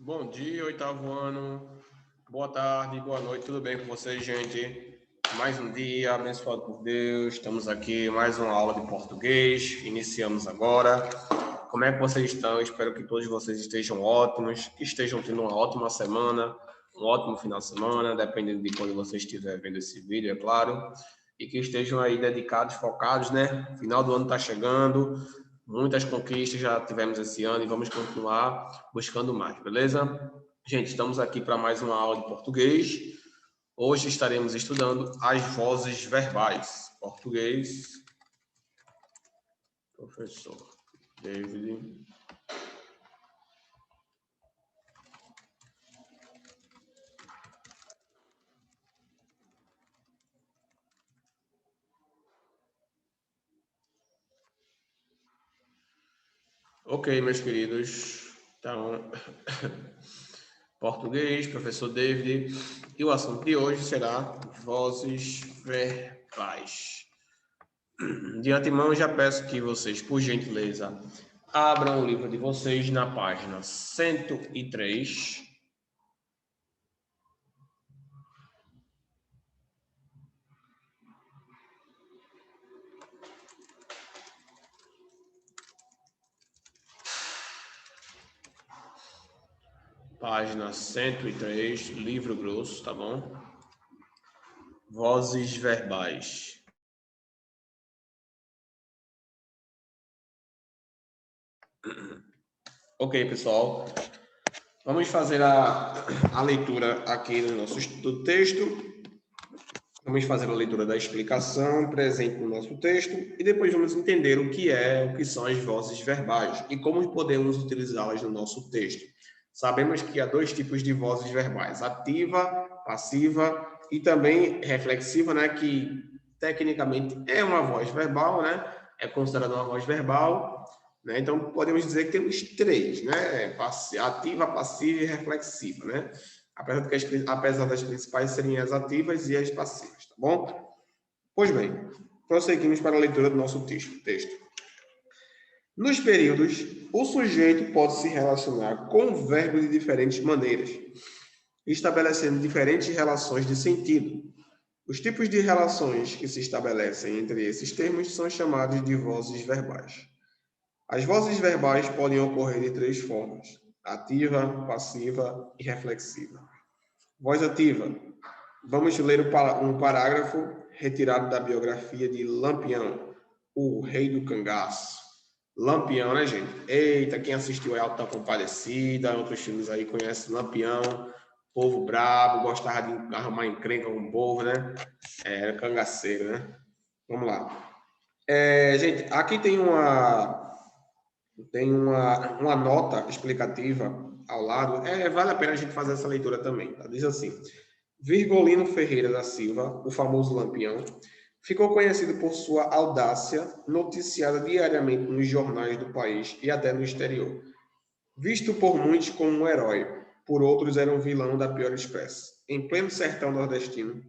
Bom dia, oitavo ano. Boa tarde, boa noite, tudo bem com vocês, gente? Mais um dia abençoado por Deus. Estamos aqui, mais uma aula de português. Iniciamos agora. Como é que vocês estão? Espero que todos vocês estejam ótimos, que estejam tendo uma ótima semana, um ótimo final de semana, dependendo de quando você estiver vendo esse vídeo, é claro. E que estejam aí dedicados, focados, né? Final do ano está chegando. Muitas conquistas já tivemos esse ano e vamos continuar buscando mais, beleza? Gente, estamos aqui para mais uma aula de português. Hoje estaremos estudando as vozes verbais. Português, professor David. Ok, meus queridos. Então, português, professor David. E o assunto de hoje será vozes verbais. De antemão, já peço que vocês, por gentileza, abram o livro de vocês na página 103. Página 103, livro grosso, tá bom? Vozes verbais. Ok, pessoal. Vamos fazer a leitura aqui do texto. Vamos fazer a leitura da explicação presente no nosso texto e depois vamos entender o que são as vozes verbais e como podemos utilizá-las no nosso texto. Sabemos que há dois tipos de vozes verbais, ativa, passiva e também reflexiva, né, que tecnicamente é uma voz verbal, né, é considerada uma voz verbal, né, então podemos dizer que temos três, né, ativa, passiva e reflexiva, né, apesar das principais serem as ativas e as passivas, tá bom? Pois bem, prosseguimos para a leitura do nosso texto. Nos períodos, o sujeito pode se relacionar com o verbo de diferentes maneiras, estabelecendo diferentes relações de sentido. Os tipos de relações que se estabelecem entre esses termos são chamados de vozes verbais. As vozes verbais podem ocorrer de três formas: ativa, passiva e reflexiva. Voz ativa. Vamos ler um parágrafo retirado da biografia de Lampião, o rei do cangaço. Lampião, né, gente? Eita, quem assistiu é Auto da Compadecida, outros filmes aí conhece Lampião, povo brabo, gostava de arrumar encrenca com o povo, né? Era cangaceiro, né? Vamos lá. Gente, aqui tem uma nota explicativa ao lado. Vale a pena a gente fazer essa leitura também. Tá? Diz assim: Virgolino Ferreira da Silva, o famoso Lampião, ficou conhecido por sua audácia, noticiada diariamente nos jornais do país e até no exterior. Visto por muitos como um herói, por outros era um vilão da pior espécie. Em pleno sertão nordestino,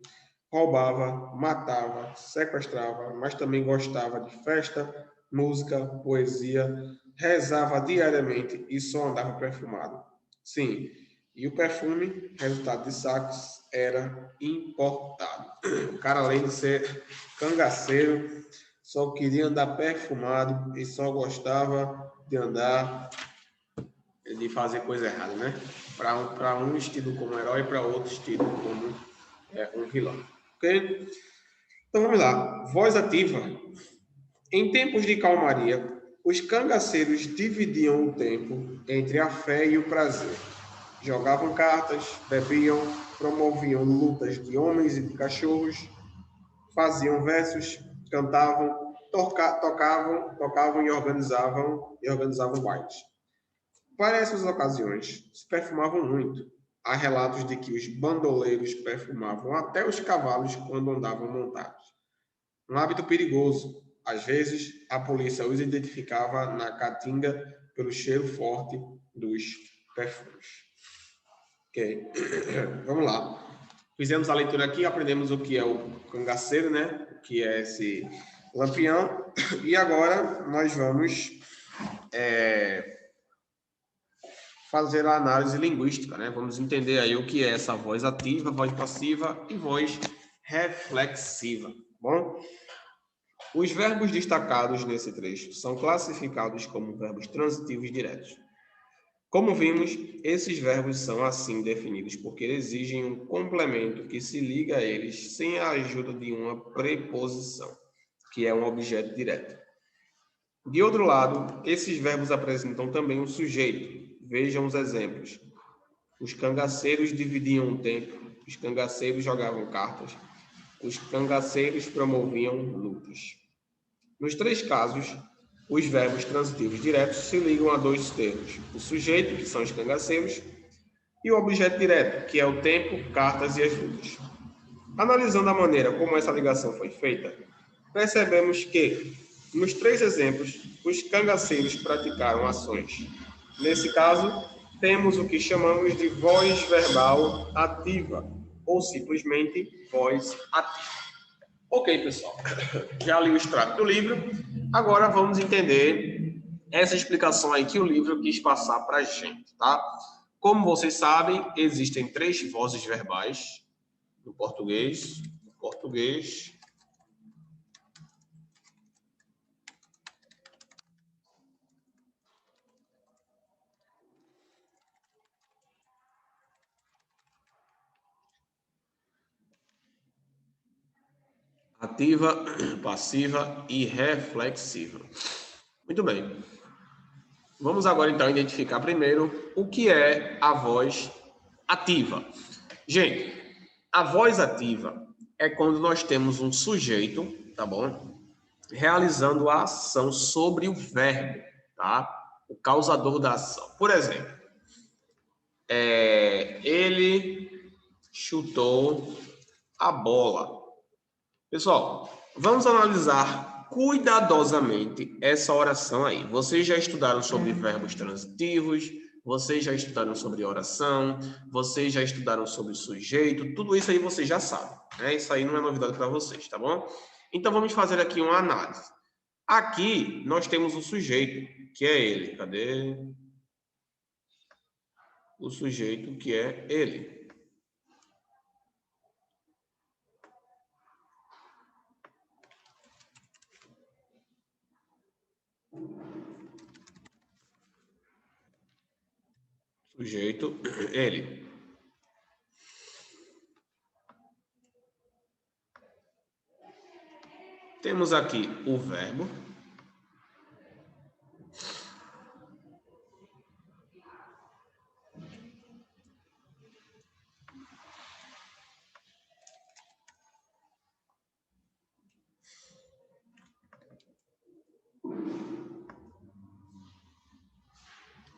roubava, matava, sequestrava, mas também gostava de festa, música, poesia, rezava diariamente e só andava perfumado. Sim, e o perfume, resultado de sacos, era importado. O cara, além de ser cangaceiro, só queria andar perfumado e só gostava de andar, de fazer coisa errada, né? Para um tido como herói, para outros tido como um vilão. Ok? Então vamos lá. Voz ativa. Em tempos de calmaria, os cangaceiros dividiam o tempo entre a fé e o prazer. Jogavam cartas, bebiam, promoviam lutas de homens e de cachorros, faziam versos, cantavam, tocavam e organizavam bailes. Para essas ocasiões, se perfumavam muito. Há relatos de que os bandoleiros perfumavam até os cavalos quando andavam montados. Um hábito perigoso. Às vezes, a polícia os identificava na caatinga pelo cheiro forte dos perfumes. Ok, vamos lá. Fizemos a leitura aqui, aprendemos o que é o cangaceiro, né? O que é esse lampião. E agora nós vamos fazer a análise linguística, né? Vamos entender aí o que é essa voz ativa, voz passiva e voz reflexiva, bom? Os verbos destacados nesse trecho são classificados como verbos transitivos diretos. Como vimos, esses verbos são assim definidos porque exigem um complemento que se liga a eles sem a ajuda de uma preposição, que é um objeto direto. De outro lado, esses verbos apresentam também um sujeito. Vejam os exemplos. Os cangaceiros dividiam o tempo, os cangaceiros jogavam cartas, os cangaceiros promoviam lutas. Nos três casos, os verbos transitivos diretos se ligam a dois termos: o sujeito, que são os cangaceiros, e o objeto direto, que é o tempo, cartas e as lutas. Analisando a maneira como essa ligação foi feita, percebemos que, nos três exemplos, os cangaceiros praticaram ações. Nesse caso, temos o que chamamos de voz verbal ativa, ou simplesmente voz ativa. Ok, pessoal. Já li o extrato do livro. Agora vamos entender essa explicação aí que o livro quis passar para a gente, tá? Como vocês sabem, existem três vozes verbais no português. Ativa, passiva e reflexiva. Muito bem. Vamos agora, então, identificar primeiro o que é a voz ativa. Gente, a voz ativa é quando nós temos um sujeito, tá bom? Realizando a ação sobre o verbo, tá? O causador da ação. Por exemplo, ele chutou a bola. Pessoal, vamos analisar cuidadosamente essa oração aí. Vocês já estudaram sobre verbos transitivos, vocês já estudaram sobre oração, vocês já estudaram sobre sujeito, tudo isso aí vocês já sabem, né? Isso aí não é novidade para vocês, tá bom? Então vamos fazer aqui uma análise. Aqui nós temos o sujeito, que é ele. Cadê? O sujeito, que é ele. Sujeito, ele. Temos aqui o verbo.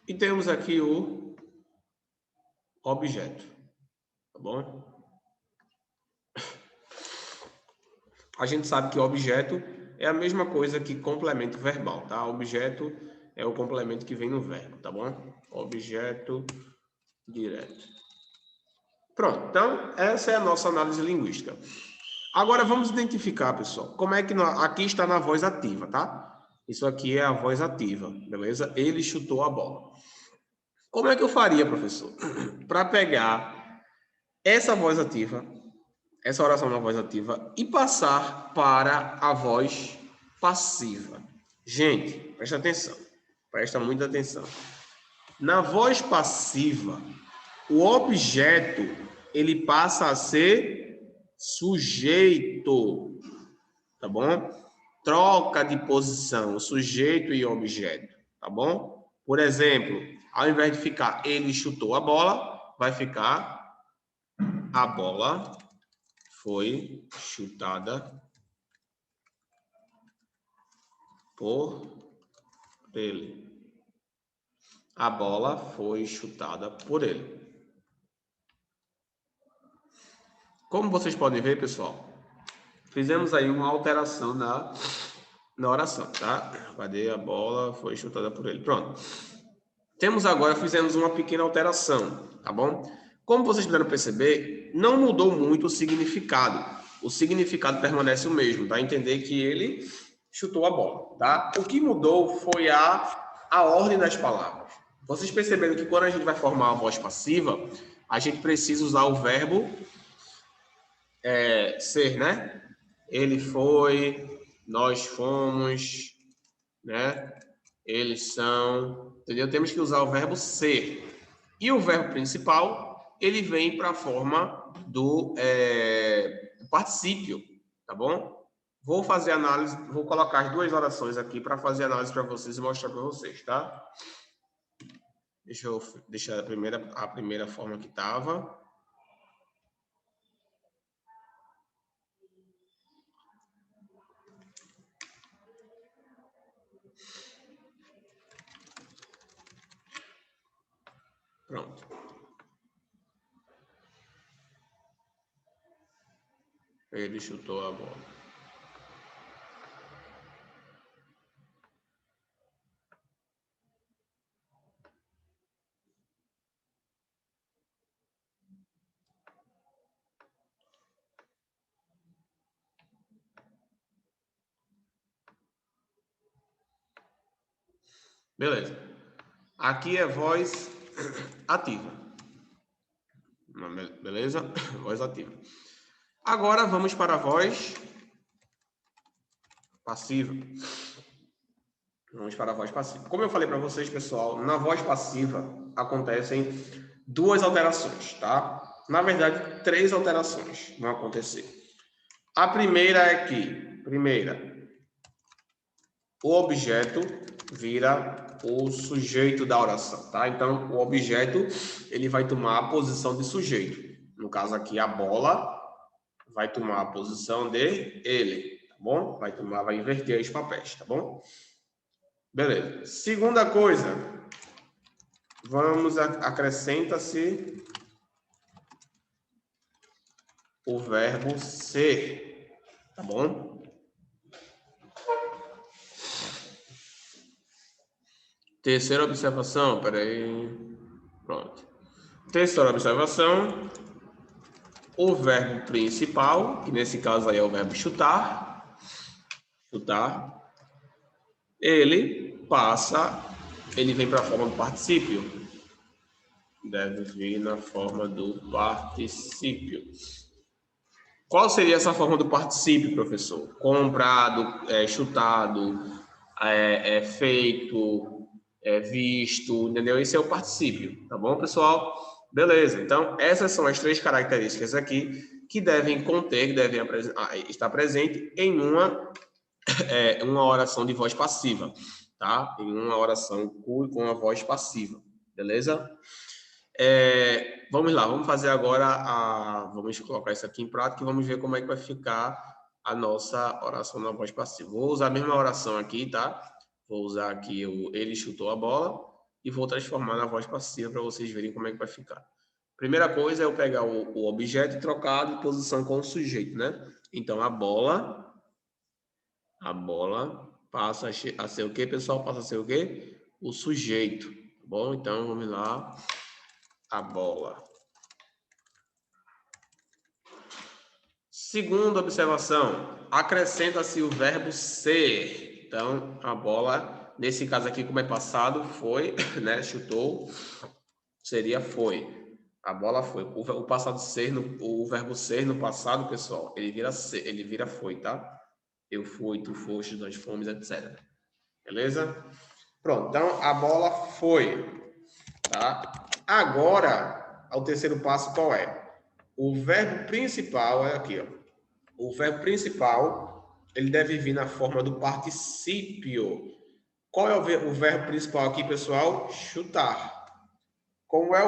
E temos aqui o objeto, tá bom? A gente sabe que objeto é a mesma coisa que complemento verbal, tá? Objeto é o complemento que vem no verbo, tá bom? Objeto direto. Pronto, então essa é a nossa análise linguística. Agora vamos identificar, pessoal, como é que aqui está na voz ativa, tá? Isso aqui é a voz ativa, beleza? Ele chutou a bola. Como é que eu faria, professor? Para pegar essa voz ativa, essa oração na voz ativa, e passar para a voz passiva. Gente, presta atenção. Presta muita atenção. Na voz passiva, o objeto, ele passa a ser sujeito, tá bom? Troca de posição, sujeito e objeto, tá bom? Por exemplo, ao invés de ficar ele chutou a bola, vai ficar a bola foi chutada por ele. A bola foi chutada por ele. Como vocês podem ver, pessoal, fizemos aí uma alteração na oração, tá? Cadê? A bola foi chutada por ele. Pronto. Fizemos uma pequena alteração, tá bom? Como vocês puderam perceber, não mudou muito o significado. O significado permanece o mesmo, tá? Entender que ele chutou a bola, tá? O que mudou foi a ordem das palavras. Vocês perceberam que quando a gente vai formar a voz passiva, a gente precisa usar o verbo ser, né? Ele foi, nós fomos, né? Eles são, entendeu? Temos que usar o verbo ser. E o verbo principal, ele vem para a forma do particípio, tá bom? Vou fazer análise, vou colocar as duas orações aqui para fazer análise para vocês e mostrar para vocês, tá? Deixa eu deixar a primeira forma que estava. Pronto. Ele chutou a bola. Beleza. Aqui é voz ativa. Beleza? Voz ativa. Agora vamos para a voz passiva. Vamos para a voz passiva. Como eu falei para vocês, pessoal, na voz passiva acontecem duas alterações, tá? Na verdade, 3 alterações vão acontecer. A primeira é que, o objeto vira o sujeito da oração, tá? Então, o objeto, ele vai tomar a posição de sujeito. No caso aqui, a bola vai tomar a posição de ele, tá bom? Vai inverter os papéis, tá bom? Beleza. Segunda coisa, acrescenta-se o verbo ser, tá bom? Terceira observação, peraí. Pronto. Terceira observação, o verbo principal, que nesse caso aí é o verbo chutar, ele vem para a forma do particípio. Deve vir na forma do particípio. Qual seria essa forma do particípio, professor? Comprado, chutado, feito, visto, entendeu? Esse é o particípio, tá bom, pessoal? Beleza, então essas são as 3 características aqui que devem estar presente em uma oração de voz passiva, tá? Em uma oração com a voz passiva, beleza? Vamos lá, vamos fazer agora vamos colocar isso aqui em prática e vamos ver como é que vai ficar a nossa oração na voz passiva. Vou usar a mesma oração aqui, tá? Vou usar aqui ele chutou a bola e vou transformar na voz passiva para vocês verem como é que vai ficar. Primeira coisa é eu pegar o objeto e trocar de posição com o sujeito, né? Então, a bola passa a ser o quê, pessoal? Passa a ser o quê? O sujeito, tá bom? Então, vamos lá. A bola. Segunda observação, acrescenta-se o verbo ser. Então, a bola, nesse caso aqui, como é passado, foi, né? Chutou, seria foi. A bola foi. O passado ser, o verbo ser no passado, pessoal, ele vira foi, tá? Eu fui, tu foste, nós fomos, etc. Beleza? Pronto, então a bola foi, tá? Agora, o terceiro passo qual é? O verbo principal é aqui, ó. O verbo principal, ele deve vir na forma do particípio. Qual é o verbo principal aqui, pessoal? Chutar. Como é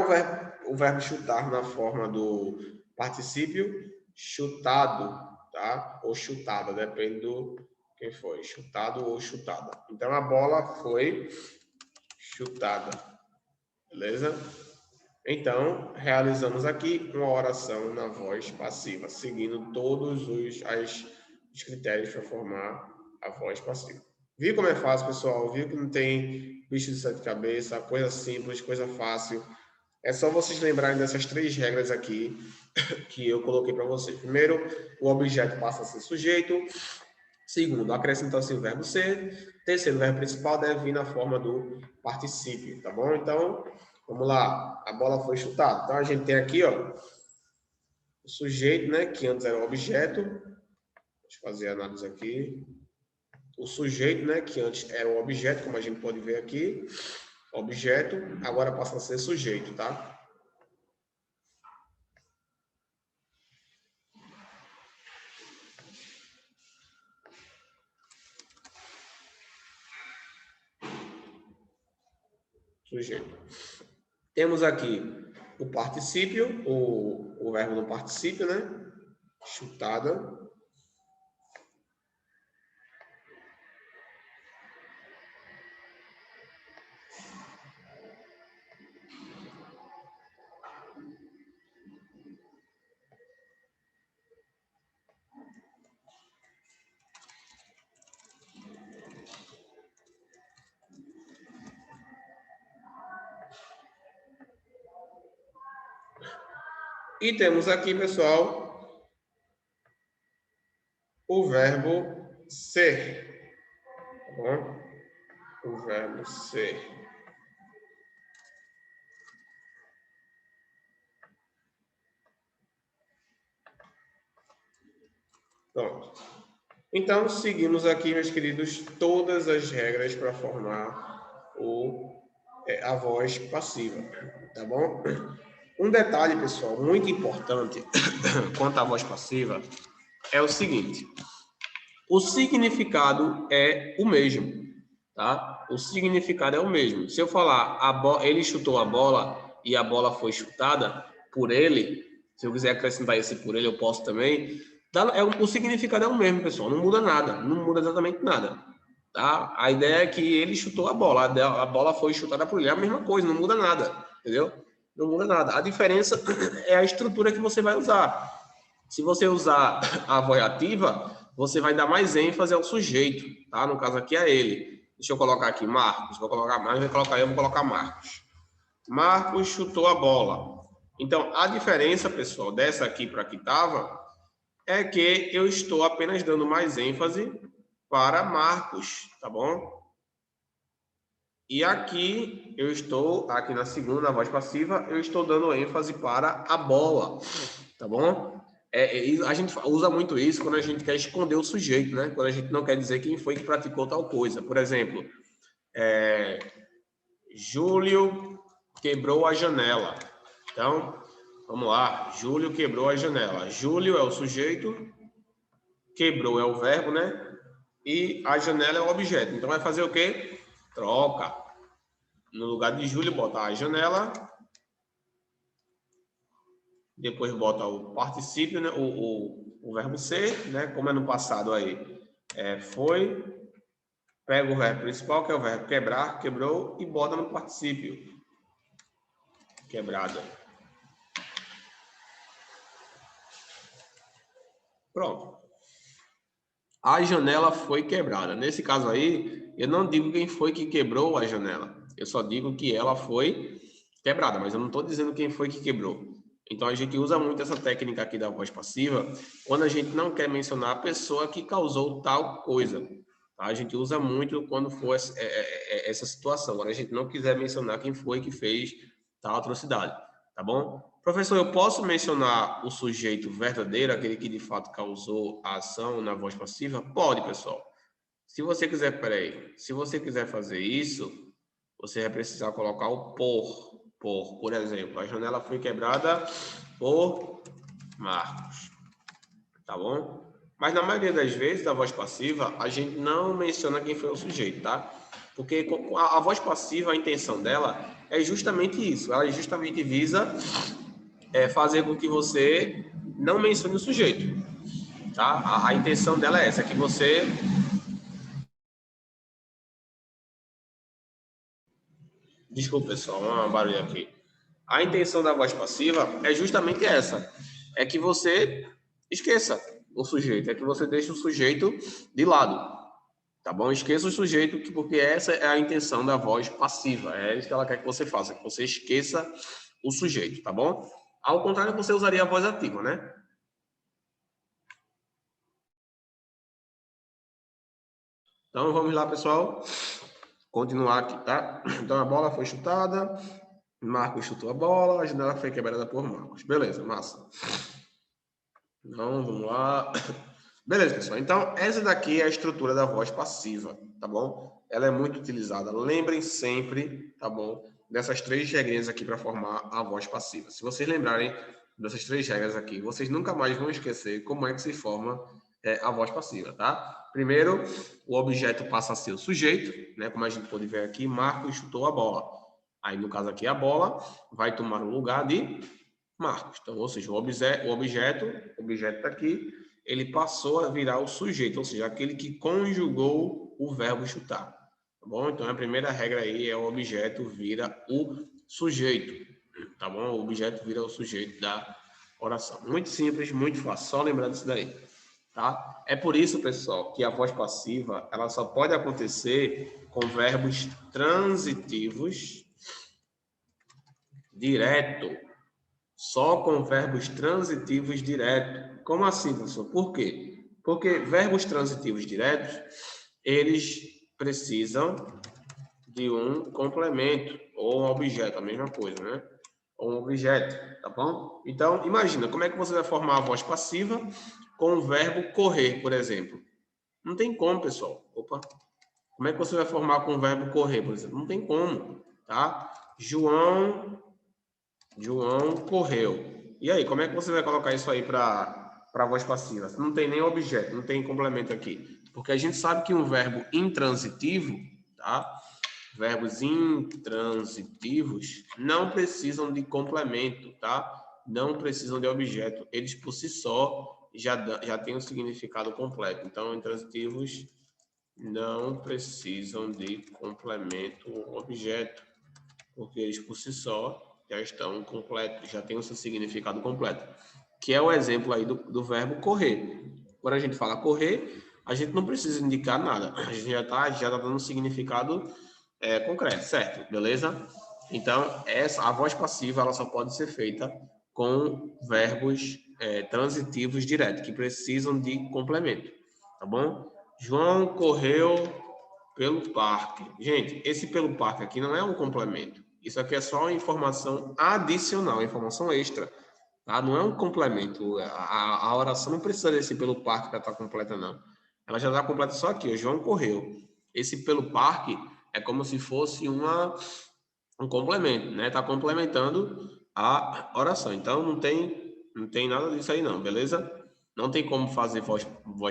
o verbo chutar na forma do particípio? Chutado, tá? Ou chutada, depende do quem foi, chutado ou chutada. Então, a bola foi chutada. Beleza? Então, realizamos aqui uma oração na voz passiva, seguindo todos os critérios para formar a voz passiva. Viu como é fácil, pessoal? Viu que não tem bicho de 7 cabeças, coisa simples, coisa fácil. É só vocês lembrarem dessas 3 regras aqui que eu coloquei para vocês. Primeiro, o objeto passa a ser sujeito. Segundo, acrescentou-se o verbo ser. Terceiro, o verbo principal deve vir na forma do particípio, tá bom? Então, vamos lá. A bola foi chutada. Então, a gente tem aqui, ó, o sujeito, né, que antes era o objeto. Deixa eu fazer a análise aqui. O sujeito, né, que antes era o objeto, como a gente pode ver aqui. Objeto, agora passa a ser sujeito, tá? Sujeito. Temos aqui o particípio, o verbo no particípio, né? Chutada. E temos aqui, pessoal, o verbo ser. Tá bom? O verbo ser. Pronto. Então, seguimos aqui, meus queridos, todas as regras para formar a voz passiva. Tá bom? Um detalhe, pessoal, muito importante quanto à voz passiva é o seguinte: o significado é o mesmo, tá? O significado é o mesmo. Se eu falar ele chutou a bola e a bola foi chutada por ele, se eu quiser acrescentar esse por ele, eu posso também. O significado é o mesmo, pessoal. Não muda nada, não muda exatamente nada, tá? A ideia é que ele chutou a bola, a bola foi chutada por ele, é a mesma coisa, não muda nada, entendeu? Não muda nada. A diferença é a estrutura que você vai usar. Se você usar a voz ativa, você vai dar mais ênfase ao sujeito, tá? No caso aqui é ele. Deixa eu colocar aqui Marcos, vou colocar mais, eu vou colocar Marcos. Marcos chutou a bola. Então, a diferença, pessoal, dessa aqui para a que estava, é que eu estou apenas dando mais ênfase para Marcos, tá bom? E aqui eu estou, aqui na segunda, voz passiva, eu estou dando ênfase para a bola, tá bom? A gente usa muito isso quando a gente quer esconder o sujeito, né? Quando a gente não quer dizer quem foi que praticou tal coisa. Por exemplo, Júlio quebrou a janela. Então, vamos lá. Júlio quebrou a janela. Júlio é o sujeito, quebrou é o verbo, né? E a janela é o objeto. Então, vai fazer o quê? Troca. No lugar de Júlio, bota a janela. Depois bota o particípio, né? O verbo ser, né? Como é no passado aí. Foi. Pega o verbo principal, que é o verbo quebrar, quebrou, e bota no particípio. Quebrada. Pronto. A janela foi quebrada. Nesse caso aí, eu não digo quem foi que quebrou a janela. Eu só digo que ela foi quebrada, mas eu não estou dizendo quem foi que quebrou. Então, a gente usa muito essa técnica aqui da voz passiva quando a gente não quer mencionar a pessoa que causou tal coisa. Tá? A gente usa muito quando for essa situação. Agora, a gente não quiser mencionar quem foi que fez tal atrocidade. Tá bom? Professor, eu posso mencionar o sujeito verdadeiro, aquele que de fato causou a ação na voz passiva? Pode, pessoal. Se você quiser, se você quiser fazer isso, você vai precisar colocar o por. Por exemplo, a janela foi quebrada por Marcos. Tá bom? Mas na maioria das vezes, da voz passiva, a gente não menciona quem foi o sujeito, tá? Porque a voz passiva, a intenção dela é justamente isso. Ela justamente visa fazer com que você não mencione o sujeito, tá? A intenção dela é essa, que você... Desculpa, pessoal, uma barulho aqui. A intenção da voz passiva é justamente essa, é que você esqueça o sujeito, é que você deixe o sujeito de lado, tá bom? Esqueça o sujeito, porque essa é a intenção da voz passiva, é isso que ela quer que você faça, que você esqueça o sujeito, tá bom? Ao contrário, você usaria a voz ativa, né? Então, vamos lá, pessoal. Continuar aqui, tá? Então, a bola foi chutada, Marcos chutou a bola, a janela foi quebrada por Marcos. Beleza, massa. Então, vamos lá. Beleza, pessoal. Então, essa daqui é a estrutura da voz passiva, tá bom? Ela é muito utilizada. Lembrem sempre, tá bom? Dessas 3 regrinhas aqui para formar a voz passiva. Se vocês lembrarem dessas 3 regras aqui, vocês nunca mais vão esquecer como é que se forma a voz passiva, tá? Primeiro, o objeto passa a ser o sujeito, né? Como a gente pode ver aqui, Marcos chutou a bola. Aí, no caso aqui, a bola vai tomar o lugar de Marcos. Então, ou seja, o objeto está aqui, ele passou a virar o sujeito, ou seja, aquele que conjugou o verbo chutar. Tá bom? Então, a primeira regra aí é o objeto vira o sujeito. Tá bom? O objeto vira o sujeito da oração. Muito simples, muito fácil. Só lembrar disso daí. Tá? É por isso, pessoal, que a voz passiva ela só pode acontecer com verbos transitivos direto. Só com verbos transitivos diretos. Como assim, professor? Por quê? Porque verbos transitivos diretos, eles precisam de um complemento ou um objeto, a mesma coisa, né? Ou um objeto, tá bom? Então, imagina, como é que você vai formar a voz passiva com o verbo correr, por exemplo? Não tem como, pessoal. Opa. Como é que você vai formar com o verbo correr, por exemplo? Não tem como, tá? João correu. E aí, como é que você vai colocar isso aí para a voz passiva? Não tem nem objeto, não tem complemento aqui. Porque a gente sabe que um verbo intransitivo, tá? Verbos intransitivos não precisam de complemento, tá? Não precisam de objeto. Eles por si só já têm um significado completo. Então, intransitivos não precisam de complemento ou objeto, porque eles por si só já estão completos, já têm o seu significado completo. Que é o exemplo aí do verbo correr. Quando a gente fala correr, a gente não precisa indicar nada. A gente já tá dando um significado concreto, certo? Beleza? Então, a voz passiva ela só pode ser feita com verbos transitivos diretos, que precisam de complemento. Tá bom? João correu pelo parque. Gente, esse pelo parque aqui não é um complemento. Isso aqui é só uma informação adicional, informação extra. Tá? Não é um complemento. A oração não precisa desse pelo parque para estar completa, não. Ela já está completa só aqui. O João correu. Esse pelo parque é como se fosse um complemento, né? Está complementando a oração. Então, não tem nada disso aí, não, beleza? Não tem como fazer voz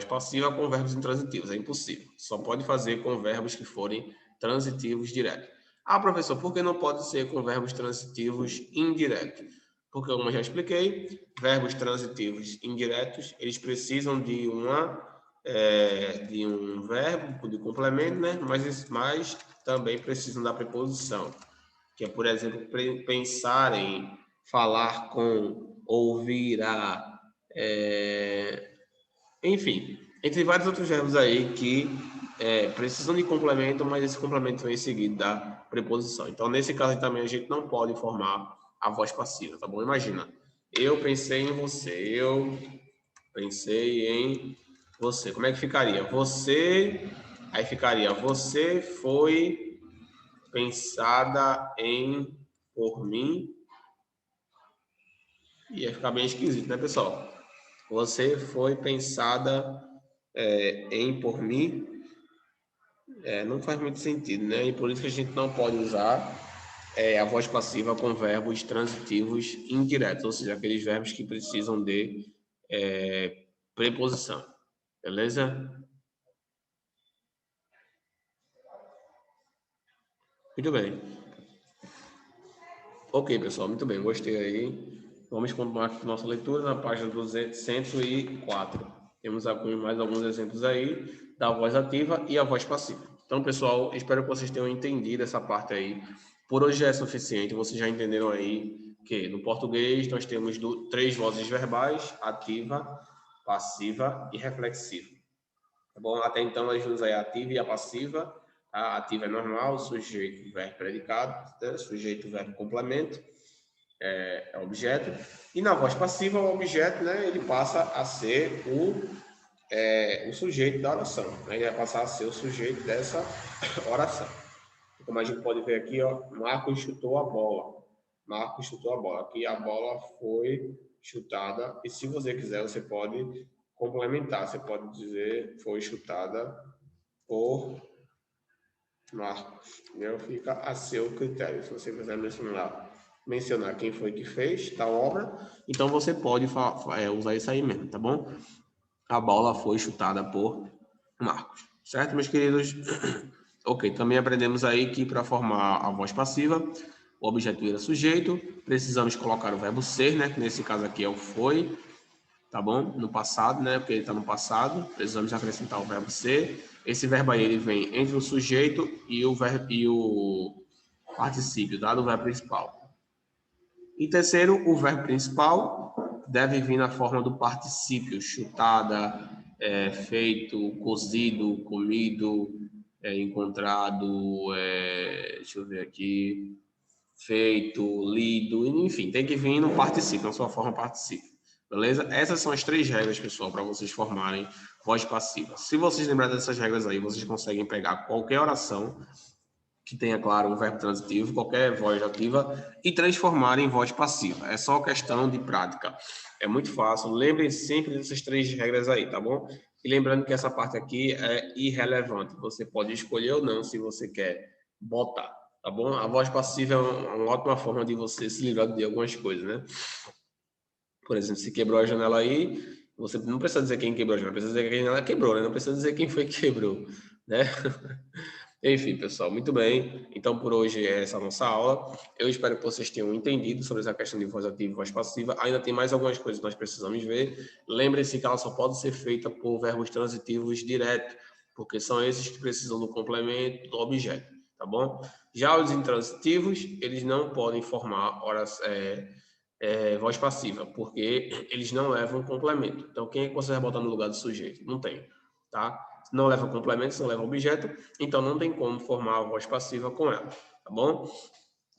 passiva com verbos intransitivos, é impossível. Só pode fazer com verbos que forem transitivos diretos. Ah, professor, por que não pode ser com verbos transitivos indiretos? Porque, como eu já expliquei, verbos transitivos indiretos, eles precisam de um verbo de complemento, né? Mas também precisam da preposição, que é, por exemplo, pensar em, falar com, ouvir a, enfim, entre vários outros verbos aí que precisam de complemento, mas esse complemento vem seguido da preposição. Então, nesse caso também, a gente não pode formar a voz passiva, tá bom? Imagina, eu pensei em você, eu pensei em você. Como é que ficaria? Você, aí ficaria, você foi pensada em por mim. Ia ficar bem esquisito, né, pessoal? Você foi pensada em por mim. Não faz muito sentido, né? E por isso que a gente não pode usar a voz passiva com verbos transitivos indiretos, ou seja, aqueles verbos que precisam de preposição. Beleza? Muito bem. Ok, pessoal, muito bem, gostei aí. Vamos continuar aqui nossa leitura na página 204. Temos mais alguns exemplos aí da voz ativa e a voz passiva. Então, pessoal, espero que vocês tenham entendido essa parte aí. Por hoje já é suficiente, vocês já entenderam aí que no português nós temos 3 vozes verbais: ativa, passiva e reflexiva. Tá bom? Até então nós vimos aí a ativa e a passiva. A ativa é normal, sujeito, verbo, predicado, né? Sujeito, verbo, complemento, objeto. E na voz passiva, o objeto, né, ele passa a ser o sujeito da oração, né? Ele vai passar a ser o sujeito dessa oração. Como a gente pode ver aqui, ó, Marcos chutou a bola. Marcos chutou a bola. Aqui a bola foi chutada. E se você quiser, você pode complementar. Você pode dizer foi chutada por Marcos. Entendeu? Fica a seu critério. Se você quiser mencionar quem foi que fez tal obra, então você pode usar isso aí mesmo, tá bom? A bola foi chutada por Marcos. Certo, meus queridos? Ok, também aprendemos aí que para formar a voz passiva, o objeto vira sujeito, precisamos colocar o verbo ser, né? Que nesse caso aqui é o foi, tá bom? No passado, né? Porque ele está no passado, precisamos acrescentar o verbo ser. Esse verbo aí ele vem entre o sujeito e o particípio, tá? Do verbo principal. E terceiro, o verbo principal deve vir na forma do particípio, chutada, feito, cozido, comido, encontrado, deixa eu ver aqui, feito, lido, enfim, tem que vir no particípio, na sua forma particípio. Beleza? Essas são as 3 regras, pessoal, para vocês formarem voz passiva. Se vocês lembrarem dessas regras aí, vocês conseguem pegar qualquer oração que tenha, claro, um verbo transitivo, qualquer voz ativa, e transformar em voz passiva. É só questão de prática. É muito fácil. Lembrem sempre dessas 3 regras aí, tá bom? E lembrando que essa parte aqui é irrelevante. Você pode escolher ou não se você quer botar, tá bom? A voz passiva é uma ótima forma de você se livrar de algumas coisas, né? Por exemplo, se quebrou a janela aí, você não precisa dizer quem quebrou a janela, precisa dizer que a janela quebrou, né? Não precisa dizer quem foi que quebrou, né? Enfim, pessoal, muito bem. Então, por hoje é essa a nossa aula. Eu espero que vocês tenham entendido sobre essa questão de voz ativa e voz passiva. Ainda tem mais algumas coisas que nós precisamos ver. Lembrem-se que ela só pode ser feita por verbos transitivos direto, porque são esses que precisam do complemento do objeto, tá bom? Já os intransitivos, eles não podem formar voz passiva, porque eles não levam complemento. Então, quem é que você vai botar no lugar do sujeito? Não tem, tá? Não leva complemento, não leva objeto, então não tem como formar a voz passiva com ela, tá bom?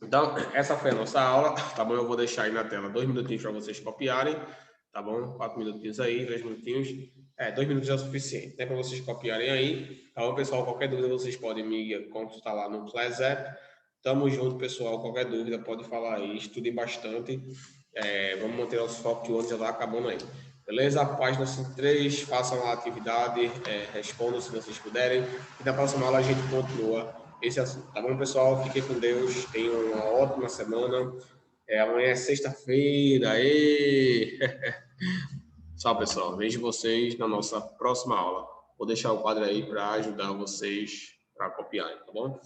Então, essa foi a nossa aula, tá bom? Eu vou deixar aí na tela 2 minutinhos para vocês copiarem, tá bom? 4 minutinhos aí, 3 minutinhos. 2 minutos é o suficiente, né? Para vocês copiarem aí. Tá bom, pessoal? Qualquer dúvida, vocês podem me consultar lá no Class App. Tamo junto, pessoal. Qualquer dúvida, pode falar aí. Estudem bastante. Vamos manter nosso foco que o ano já tá acabando aí. Beleza? Página 53, façam a atividade, respondam se vocês puderem. E na próxima aula a gente continua esse assunto. Tá bom, pessoal? Fiquem com Deus. Tenham uma ótima semana. Amanhã é sexta-feira. Tchau, pessoal. Vejo vocês na nossa próxima aula. Vou deixar o quadro aí para ajudar vocês a copiarem, tá bom?